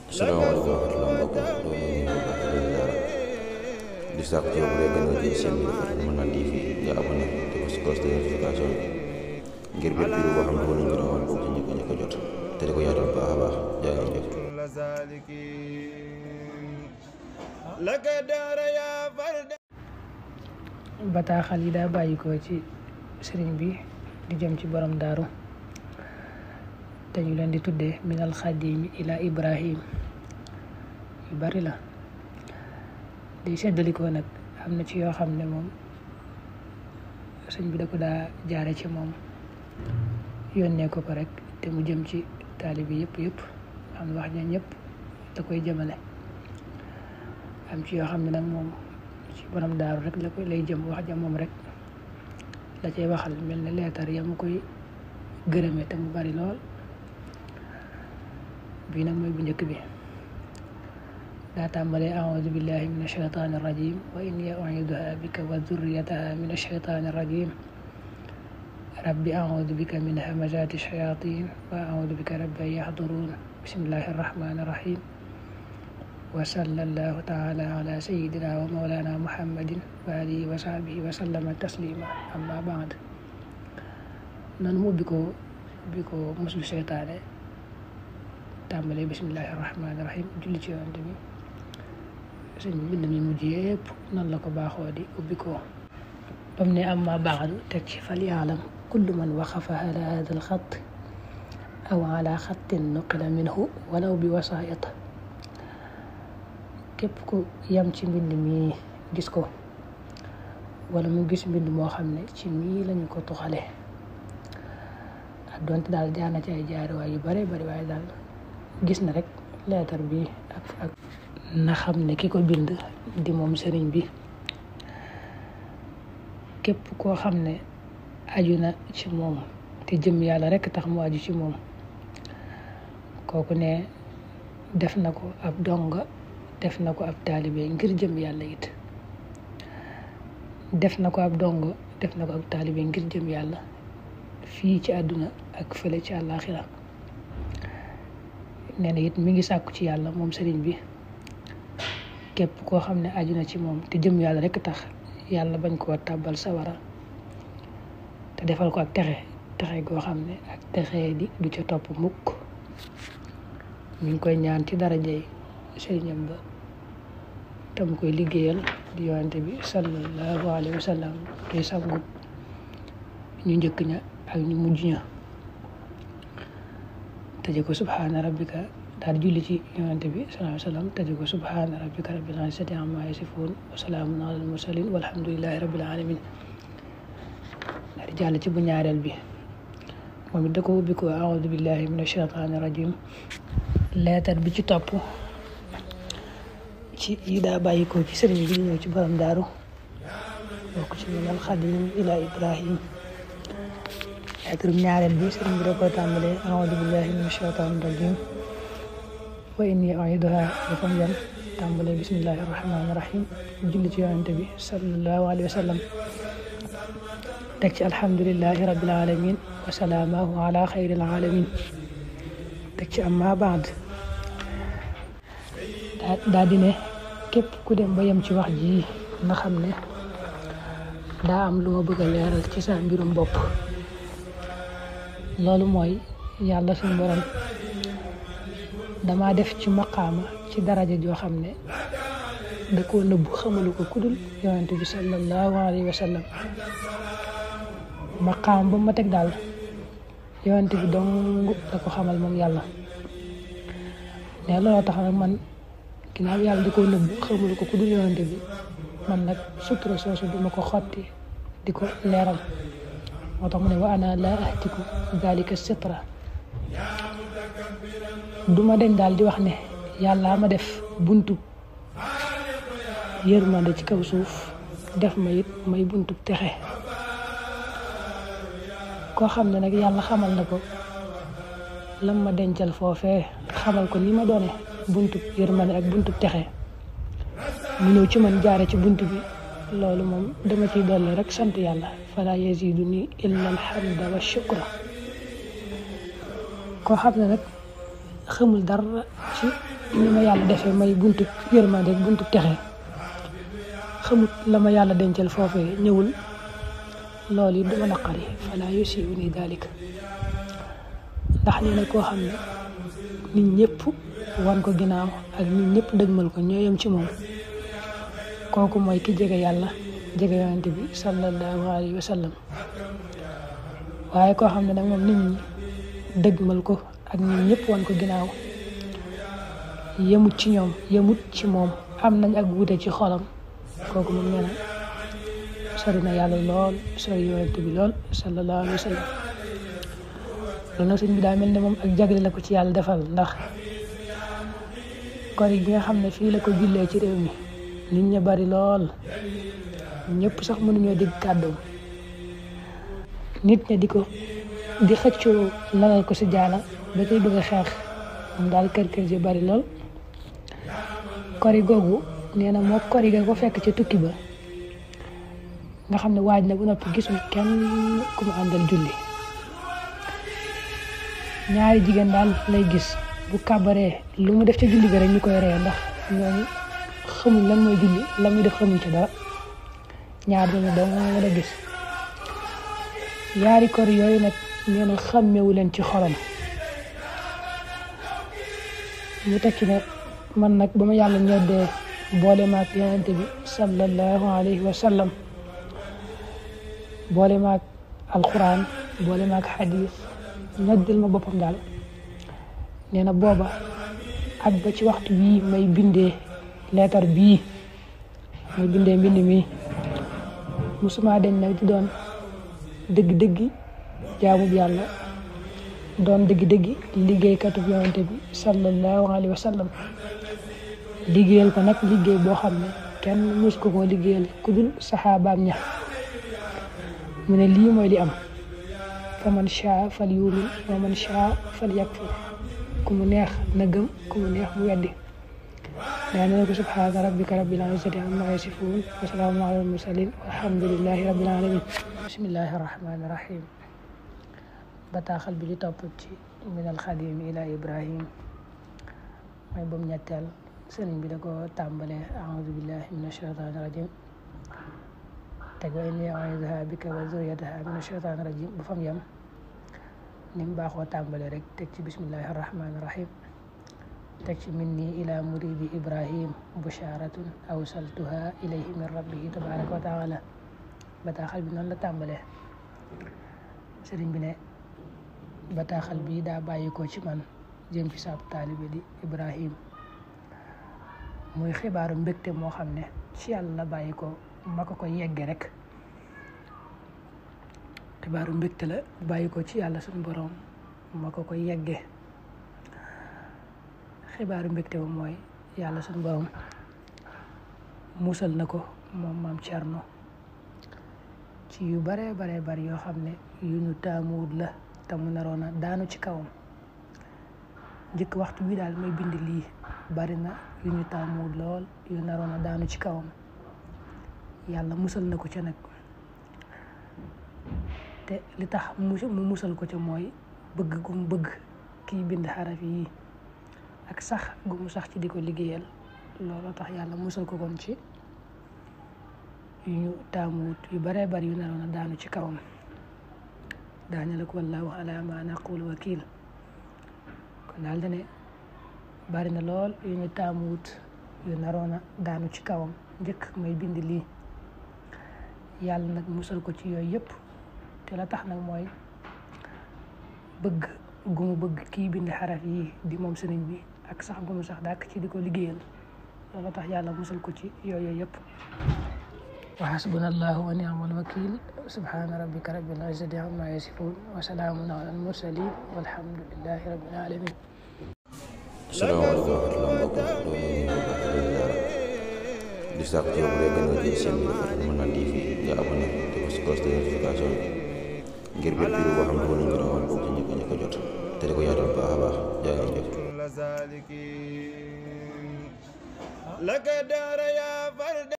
salaamaaleykum wa rahmatulah mbokk loolu ñu ngi baax di ziara di sàkk ci yow bu dee gën a jël seen bi dafa mën naan TV nga abonné te ko si cloche de notification ngir bépp vidéo boo xam ne wala ñu rawal bokk ci njëkk a jot te di ko yaatal bu baax a baax jaa ngeen jëf. bataaxal yi daa bàyyi ko ci sëriñ bi di jëm ci borom daaru te ñu leen di tuddee minal xadimi ila ibrahim yu bari la di seddalikoo nag am na ci yoo xam ne moom sëñ bi da ko daa jaare ci moom yónnee ko rek te mu jëm ci taalibi yëpp am wax ja ñëpp da koy jëmale am ci yoo xam ne nag moom ci borom daaru rek la koy lay jëm wax ja moom rek la cay waxal mel ne leetar ya mu koy gërëme te mu bari lool bii nag mooy bu njëkk bi daa tàmbalee a'uudu billahi min ashaytaani irrajim wa inni u'iiduha bika wa dhurriyataha min ashaytaani irrajim rabbi a'uudu bika min hamazaati shayatin wa a'uudu bika rabbi an yahduruun bismillahi irrahmani irrahim wa sallallahu taala ala sayyidina wa mawlana muhammadin wa alihi wa sahbihi wa sallama taslima amma ba'd noonu mu ubbi ko muslu seytaane tàmbalee bismillahi rahmaani rahim julli ci yonent bi sëñ bind mi mujj yëpp noonu la ko baaxoo di ubbi ko bam ne amma ba'du teg ci fal ya'lam kullu man waqafa ala hada al xatt aw ala xattin nuqila minhu walaw bi wasaayat képp ku yam ci mbind mi gis ko wala mu gis mbind moo xam ne ci mii lañu ko tuxale ak donte daal jaar na ci ay jaariwaay yu bare bari waaye daal gis na rek leetar bi ak na xam ne ki ko bind di moom sëriñ bi képp koo xam ne aju na ci moom te jëm yàlla rek tax mu aju ci moom kooku ne def na ko ab donga def na ko ab taalibe ngir jëm yàlla it def na ko ab dongo def na ko ab taalibe ngir jëm yàlla fii ci àdduna ak fële ci àllaaxira nee na it mi ngi sàkku ci yàlla moom sëriñ bi képp koo xam ne aju na ci moom te jëm yàlla rek tax yàlla bañ koo tàbbal sawara te defal ko ak texe goo xam ne ak texe di du ca topp mukk mi ngi koy ñaan ci darajey sëriñam ba tam koy liggéeyal di yonante bi sallallahu alayhi wa sallam tey sangu ñu njëkk ña ak ñu mujj ña tëje ko subhaana rabbika daal julli ci yonante bi sallallahu alayhi wa sallam tëje ko subhaana rabbika rabbil izzati amma yasifuun wa salaamun alal mursalin walhamdulillahi rabbil alamin daal di jàll ci bu ñaareel bi moom it da ko ubbi ko a'uudu billahi min ashaytaani rajim leetar bi ci topp ci yi daa bàyyi ko ci sëriñ bi ñëw ci borom daaru bokk ci minal xadim ila ibrahim leetar bi ñaareel bi sëriñ bi da ko tàmbalee a'uudu billahi min ashaytaani rajim wa inni u'iiduha dafa yam tàmbalee bismillahi rahmaani rahim julli ci yonante bi sallallahu alayhi wa sallam teg ci alhamdulillahi rabbil alamin wa salaamahu ala xayril alamin teg ci amma ba'd daa di ne képp ku dem ba yem ci wax ji nga xam ne daa am lu ma bëgg a leeral ci sa mbirum bopp loolu mooy yàlla suñu borom dama def ci maqaama ci daraja joo xam ne da koo nëbbu xamalu ko kudul yonent bi sallallahu alayhi wa sallam maqaam ba ma teg daal yonent bi dong da ko xamal moom yàlla ne looloo tax nag man ginnaaw yàlla di ko nëbbu xamul ko ku dul yonante bi man nag sutura soosu duma ko xotti di ko leeral moo tax mu ne wa ana la ahtiku dalika sitra duma deñ daal di wax ne yàlla ma def buntu yërmande ci kaw suuf def ma it may buntu texe koo xam ne nag yàlla xamal na ko lam ma dencal foofee xamal ko ni ma doone buntu yërmande ak buntu texe mu ñëw ci man jaare ci buntu bi loolu moom dama ciy dolli rek sant yàlla fala yaziduni illa alhamda wa shukra koo xam ne nag xamul dara ci ni ma yàlla defee may buntu yërmande buntu texe xamut la ma yàlla dencal foofee ñëwul loolu yi duma naqari fala yusiuni dalik ndax nee na koo xam ne nit ñëpp wan ko ginnaaw ak nit ñëpp dëgmal ko ñoo yem ci moom kooku mooy ki jege yàlla jege yonent bi sallallahu alayhi wa sallam waaye koo xam ne nag moom nit ñi dëgmal ko ak nit ñëpp wan ko ginnaaw yemut ci ñoom yemut ci moom am nañ ak wuute ci xolam kooku moom nee na sori na yàlla lool sori yonent bi lool sallallahu alayhi wa sallam loolu nag sëñ bi daa mel ne moom ak jagle la ko ci yàlla defal ndax kori gi nga xam ne fii la ko jullee ci réew mi nit ña bari lool ñëpp sax mënuñoo dégg kàddoom nit ña di xëccoo lalal ko si jaala ba koy bëgg a xeex moom daal kër ji bari lool kori googu nee na moo kori ga ko fekk ci tukki ba nga xam ne waaj na bu noppi gisul kenn ku mu àndal julli ñaari jigéen daal lay gis bu kàbbaree lu mu def ci julli ga rek ñu koy ree ndax ñooñu xamuñ lan mooy julli la muy def xamuñ ci dara ñaar ñooñu dong moo mën a gis yaari kor yooyu nag nee na xàmmewu leen ci xolam ñu tekki ne man nag ba ma yàlla ñoddee boole maag yonente bi sallallahu alayhi wa sallam boole maag alquran boole maag xadis ñoddil ma boppam daal nee na booba ak ba ci waxtu bii may bindee leetar bii may bindee mbind mi musuma dañ nag di doon dëgg-dëggi jaamub yàlla doon dëgg-dëggi liggéeykatub yonente bi sallallahu alayhi wa sallam liggéeyal ko nag liggéey boo xam ne kenn mus ko koo liggéeyal ku dul saxaabaam ña mu ne lii mooy li am fa man shaa fal yumin wa man shaa fal yakfur ku mu neex na gëm ku mu neex mu weddi daa ne ko subhaana rabbika rabbil izzati amma yasifun wa salaamun alal mursalin walhamdulillahi rabbil alamin bismillahi rahmani rahim bataaxal bi di topp ci minal xadim ila ibrahim mooy bam ñetteel sëriñ bi da ko tàmbalee a'uudu billahi minash shaytaani rajim teg wa inni u'iiduhaa bika wa zurriyyatahaa minash shaytaani rajim ba fam yam ni mu baaxoo tàmbalee rek teg ci bismillahi rahmaani rahim teg ci minni ila muridi ibrahim busharatun awsaltuha ilayhi min rabbihi tabaraka wa taala bataaxal bi noonu la tàmbalee sëriñ bi ne bataaxal bi daa bàyyi ko ci man jëm ci saab taalibe di ibrahim muy xibaaru mbégte moo xam ne ci yàlla la bàyyi ko ma ko yegge rek xibaaru mbégte la bàyyi ko ci yàlla suñu borom ma ko yegge xibaaru mbégte ba mooy yàlla suñu borom musal na ko moom maam Cerno ci yu bare bari yoo xam ne yu ñu taamuwut la te mu naroon a daanu ci kawam njëkk waxtu wi daal may bind lii bari na yu ñu taamuwut lool yu naroon a daanu ci kawam yàlla musal na ko ca nag te li tax mu musal ko ca mooy bëgg gu mu bëgg kiy bind xaraf yi ak sax gu mu sax ci di ko liggéeyal looloo tax yàlla musal ko kon ci yu ñu taamuwut yu bare bari yu naroon a daanu ci kawam daañu la ko wallaahu ala ma naqul wakil kon daal dane bari na lool yu ñu taamuwut yu naroon a daanu ci kawam njëkk may bind lii yàlla nag musal ko ci yooyu yëpp te la tax nag mooy bëgg gu mu bëgg kii bind xaraf yi di moom sëriñ bi ak sax gu mu sax dàkk ci di ko liggéeyal loolu tax yàlla musal ko ci yooyu yëpp wa hasbunallahu wa ni'mal wakil subhana rabbika rabbil izzati amma yasifun wa salaamun alal mursalin walhamdulillahi rabbil alamin asalaamaaleykum wa rahmatulah mbokk di sàkk ci yow bu dee gën a jël seen bi dafa mën naa TV nga abonné te bës cloche de notification ngir bépp vidéo boo xam ne wala ñu rawal bokk ci ñëkk a jot te di ko yaatal baax a baax jaa ngeen jëf